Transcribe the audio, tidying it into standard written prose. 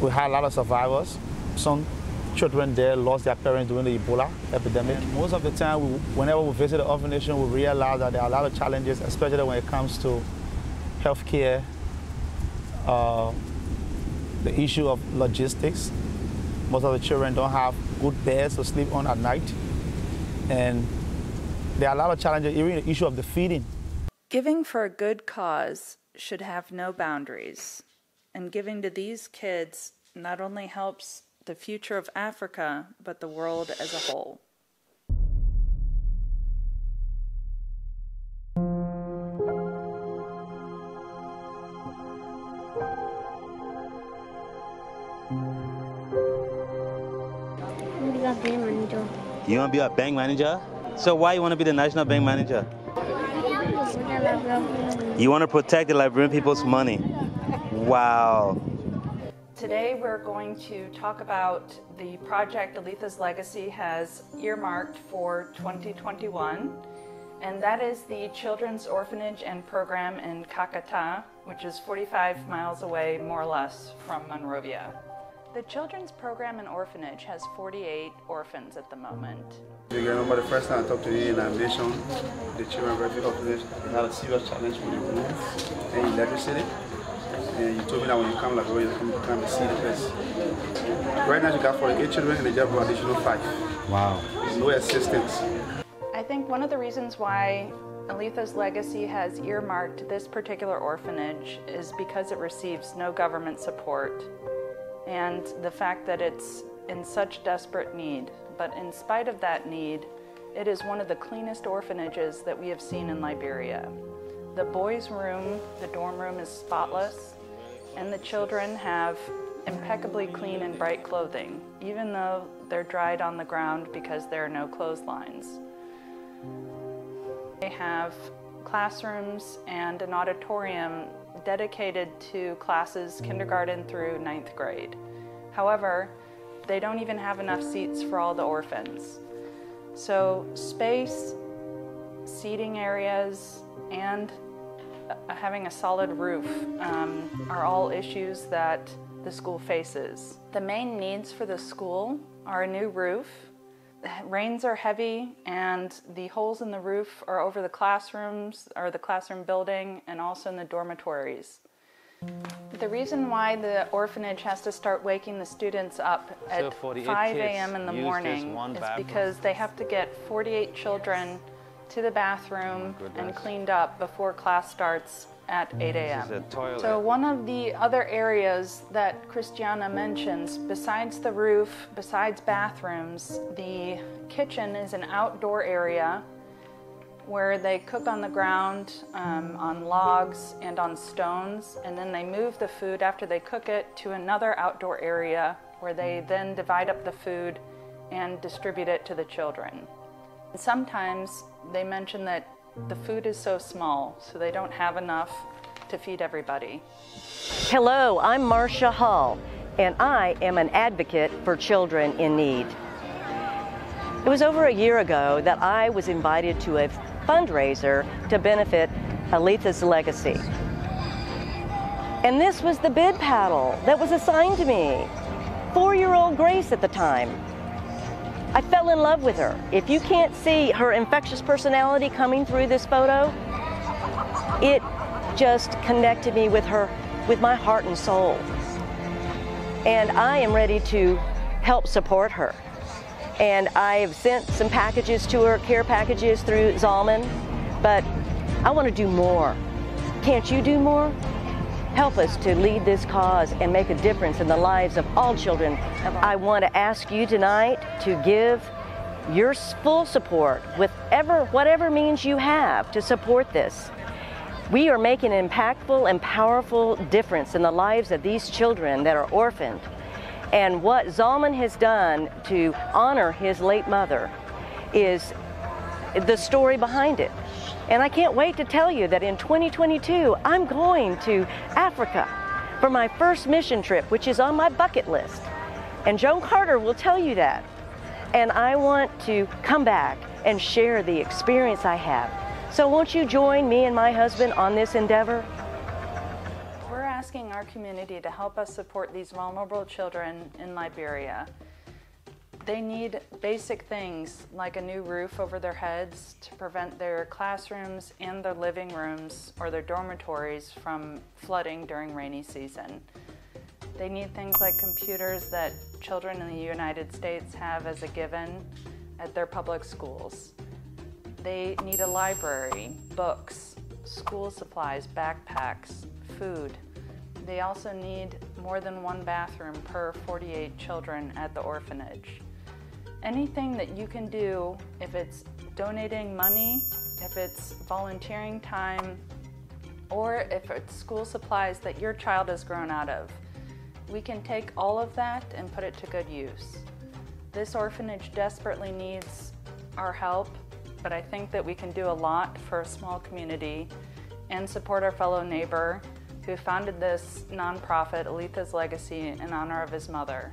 We had a lot of survivors. Some children there lost their parents during the Ebola epidemic. And most of the time, whenever we visit the orphanage, we realize that there are a lot of challenges, especially when it comes to healthcare, the issue of logistics. Most of the children don't have good beds to sleep on at night. And there are a lot of challenges, even the issue of the feeding. Giving for a good cause should have no boundaries. And giving to these kids not only helps the future of Africa, but the world as a whole. You want to be a bank manager? So why you want to be the National Bank Manager? You want to protect the Liberian people's money. Wow. Today we're going to talk about the project Aletha's Legacy has earmarked for 2021, and that is the Children's Orphanage and Program in Kakata, which is 45 miles away, more or less, from Monrovia. The Children's Program and Orphanage has 48 orphans at the moment. I remember the first time I talked to you and I mentioned the Children's Refugee Orphanage had a serious challenge with the roof and electricity. And you told me that when you come to Liberia, you come to see the place. Right now you got 48 children and they just brought additional 5. Wow. No assistance. I think one of the reasons why Aletha's Legacy has earmarked this particular orphanage is because it receives no government support, and the fact that it's in such desperate need. But in spite of that need, it is one of the cleanest orphanages that we have seen in Liberia. The boys' room, the dorm room, is spotless, and the children have impeccably clean and bright clothing, even though they're dried on the ground because there are no clotheslines. They have classrooms and an auditorium dedicated to classes kindergarten through 9th grade. However, they don't even have enough seats for all the orphans. So space, seating areas, and having a solid roof are all issues that the school faces. The main needs for the school are a new roof. The rains are heavy and the holes in the roof are over the classrooms, or the classroom building, and also in the dormitories. The reason why the orphanage has to start waking the students up at 5 a.m. in the morning is because they have to get 48 children to the bathroom and cleaned up before class starts at 8 a.m. So one of the other areas that Christiana mentions, besides the roof, besides bathrooms, the kitchen is an outdoor area where they cook on the ground, on logs and on stones, and then they move the food after they cook it to another outdoor area where they then divide up the food and distribute it to the children. Sometimes they mention that the food is so small, so they don't have enough to feed everybody. Hello, I'm Marcia Hall, and I am an advocate for children in need. It was over a year ago that I was invited to a fundraiser to benefit Aletha's Legacy. And this was the bid paddle that was assigned to me. 4-year-old Grace at the time. I fell in love with her. If you can't see her infectious personality coming through this photo, it just connected me with her, with my heart and soul. And I am ready to help support her. And I have sent some packages to her, care packages through Zalman, but I want to do more. Can't you do more? Help us to lead this cause and make a difference in the lives of all children. I want to ask you tonight to give your full support with whatever means you have to support this. We are making an impactful and powerful difference in the lives of these children that are orphaned. And what Zalman has done to honor his late mother is the story behind it. And I can't wait to tell you that in 2022, I'm going to Africa for my first mission trip, which is on my bucket list. And Joan Carter will tell you that. And I want to come back and share the experience I have. So won't you join me and my husband on this endeavor? We're asking our community to help us support these vulnerable children in Liberia. They need basic things like a new roof over their heads to prevent their classrooms and their living rooms or their dormitories from flooding during rainy season. They need things like computers that children in the United States have as a given at their public schools. They need a library, books, school supplies, backpacks, food. They also need more than one bathroom per 48 children at the orphanage. Anything that you can do, if it's donating money, if it's volunteering time, or if it's school supplies that your child has grown out of, we can take all of that and put it to good use. This orphanage desperately needs our help, but I think that we can do a lot for a small community and support our fellow neighbor who founded this nonprofit, Aletha's Legacy, in honor of his mother.